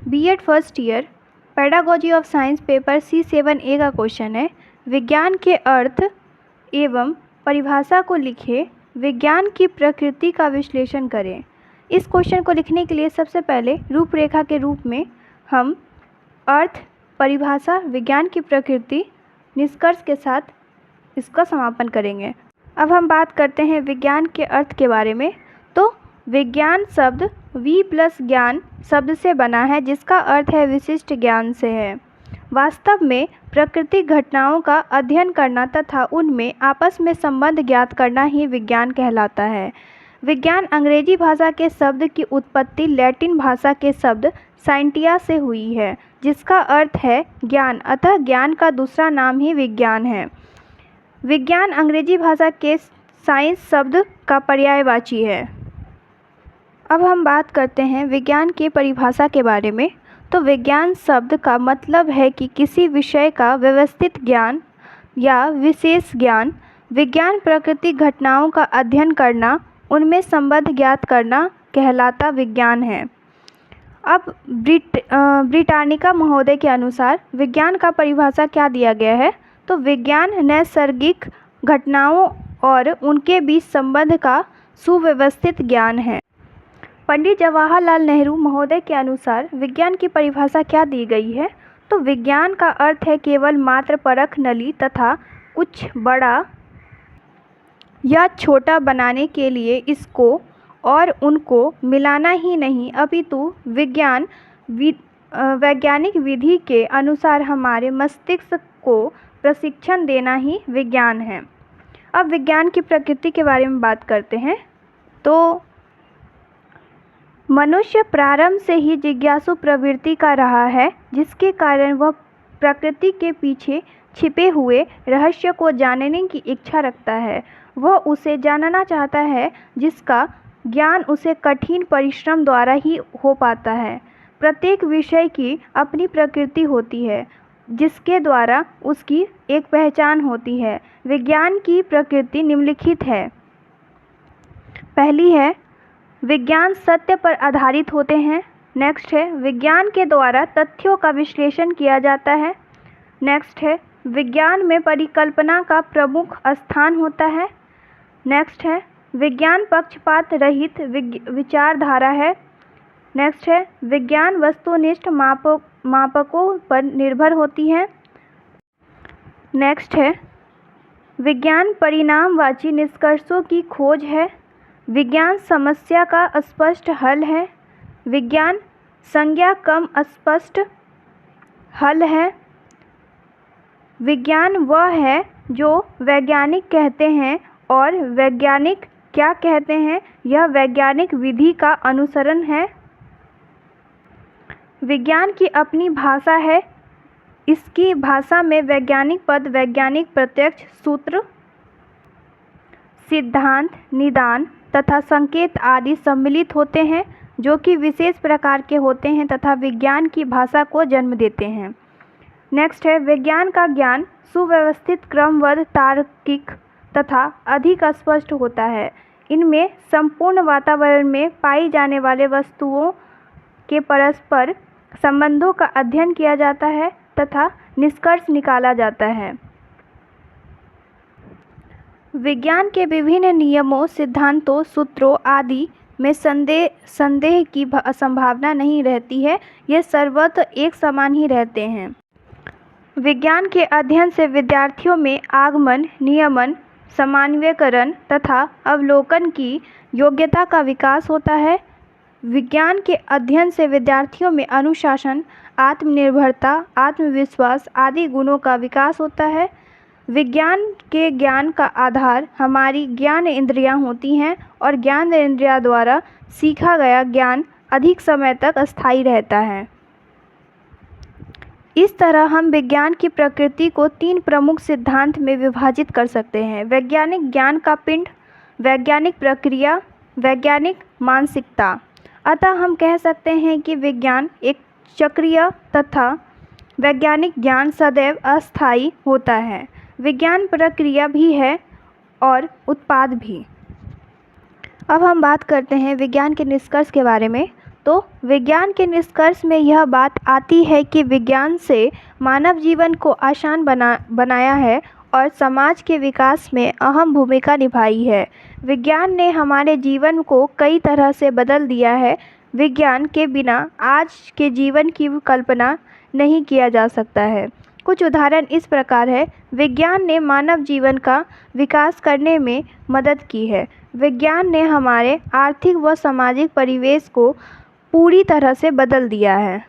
BEd first year pedagogy of science paper C7A का question है। विज्ञान के अर्थ एवं परिभाषा को लिखें, विज्ञान की प्रकृति का विश्लेषण करें। इस क्वेश्चन को लिखने के लिए सबसे पहले रूपरेखा के रूप में हम अर्थ, परिभाषा, विज्ञान की प्रकृति, निष्कर्ष के साथ इसका समापन करेंगे। अब हम बात करते हैं विज्ञान के अर्थ के बारे में। तो विज्ञान शब्द वी प्लस ज्ञान शब्द से बना है, जिसका अर्थ है विशिष्ट ज्ञान से है। वास्तव में प्राकृतिक घटनाओं का अध्ययन करना तथा उनमें आपस में संबंध ज्ञात करना ही विज्ञान कहलाता है। विज्ञान अंग्रेजी भाषा के शब्द की उत्पत्ति लैटिन भाषा के शब्द साइंटिया से हुई है, जिसका अर्थ है ज्ञान, अतः ज्ञान का दूसरा नाम ही विज्ञान है। विज्ञान अंग्रेजी भाषा के साइंस शब्द का पर्यायवाची है। अब हम बात करते हैं विज्ञान की परिभाषा के बारे में। तो विज्ञान शब्द का मतलब है कि किसी विषय का व्यवस्थित ज्ञान या विशेष ज्ञान। विज्ञान प्राकृतिक घटनाओं का अध्ययन करना, उनमें संबंध ज्ञात करना कहलाता विज्ञान है। अब ब्रिटानिका महोदय के अनुसार विज्ञान का परिभाषा क्या दिया गया है। तो विज्ञान नैसर्गिक घटनाओं और उनके बीच संबंध का सुव्यवस्थित ज्ञान है। पंडित जवाहरलाल नेहरू महोदय के अनुसार विज्ञान की परिभाषा क्या दी गई है। तो विज्ञान का अर्थ है केवल मात्र परख नली तथा कुछ बड़ा या छोटा बनाने के लिए इसको और उनको मिलाना ही नहीं, अपितु वैज्ञानिक विधि के अनुसार हमारे मस्तिष्क को प्रशिक्षण देना ही विज्ञान है। अब विज्ञान की प्रकृति के बारे में बात करते हैं। तो मनुष्य प्रारंभ से ही जिज्ञासु प्रवृत्ति का रहा है, जिसके कारण वह प्रकृति के पीछे छिपे हुए रहस्य को जानने की इच्छा रखता है। वह उसे जानना चाहता है जिसका ज्ञान उसे कठिन परिश्रम द्वारा ही हो पाता है। प्रत्येक विषय की अपनी प्रकृति होती है, जिसके द्वारा उसकी एक पहचान होती है। विज्ञान की प्रकृति निम्नलिखित है। पहली है, विज्ञान सत्य पर आधारित होते हैं। नेक्स्ट है, विज्ञान के द्वारा तथ्यों का विश्लेषण किया जाता है। नेक्स्ट है, विज्ञान में परिकल्पना का प्रमुख स्थान होता है। नेक्स्ट है, विज्ञान पक्षपात रहित विचारधारा है। नेक्स्ट है, विज्ञान वस्तुनिष्ठ मापकों पर निर्भर होती है। नेक्स्ट है, विज्ञान परिणामवाची निष्कर्षों की खोज है। विज्ञान समस्या का स्पष्ट हल है। विज्ञान संज्ञा कम स्पष्ट हल है। विज्ञान वह है जो वैज्ञानिक कहते हैं और वैज्ञानिक क्या कहते हैं, यह वैज्ञानिक विधि का अनुसरण है। विज्ञान की अपनी भाषा है। इसकी भाषा में वैज्ञानिक पद, वैज्ञानिक प्रत्यक्ष, सूत्र, सिद्धांत, निदान तथा संकेत आदि सम्मिलित होते हैं, जो कि विशेष प्रकार के होते हैं तथा विज्ञान की भाषा को जन्म देते हैं। नेक्स्ट है, विज्ञान का ज्ञान सुव्यवस्थित, क्रमबद्ध, तार्किक तथा अधिक स्पष्ट होता है। इनमें संपूर्ण वातावरण में पाई जाने वाले वस्तुओं के परस्पर संबंधों का अध्ययन किया जाता है तथा निष्कर्ष निकाला जाता है। विज्ञान के विभिन्न नियमों, सिद्धांतों, सूत्रों आदि में संदेह की संभावना नहीं रहती है। ये सर्वत्र एक समान ही रहते हैं। विज्ञान के अध्ययन से विद्यार्थियों में आगमन, नियमन, समन्वयकरण तथा अवलोकन की योग्यता का विकास होता है। विज्ञान के अध्ययन से विद्यार्थियों में अनुशासन, आत्मनिर्भरता, आत्मविश्वास आदि गुणों का विकास होता है। विज्ञान के ज्ञान का आधार हमारी ज्ञान इंद्रियां होती हैं और ज्ञान इंद्रियां द्वारा सीखा गया ज्ञान अधिक समय तक स्थायी रहता है। इस तरह हम विज्ञान की प्रकृति को 3 प्रमुख सिद्धांत में विभाजित कर सकते हैं। वैज्ञानिक ज्ञान का पिंड, वैज्ञानिक प्रक्रिया, वैज्ञानिक मानसिकता। अतः हम कह सकते हैं कि विज्ञान एक चक्रीय तथा वैज्ञानिक ज्ञान सदैव अस्थायी होता है। विज्ञान प्रक्रिया भी है और उत्पाद भी। अब हम बात करते हैं विज्ञान के निष्कर्ष के बारे में। तो विज्ञान के निष्कर्ष में यह बात आती है कि विज्ञान से मानव जीवन को आसान बनाया है और समाज के विकास में अहम भूमिका निभाई है। विज्ञान ने हमारे जीवन को कई तरह से बदल दिया है। विज्ञान के बिना आज के जीवन की कल्पना नहीं किया जा सकता है। कुछ उदाहरण इस प्रकार है। विज्ञान ने मानव जीवन का विकास करने में मदद की है। विज्ञान ने हमारे आर्थिक व सामाजिक परिवेश को पूरी तरह से बदल दिया है।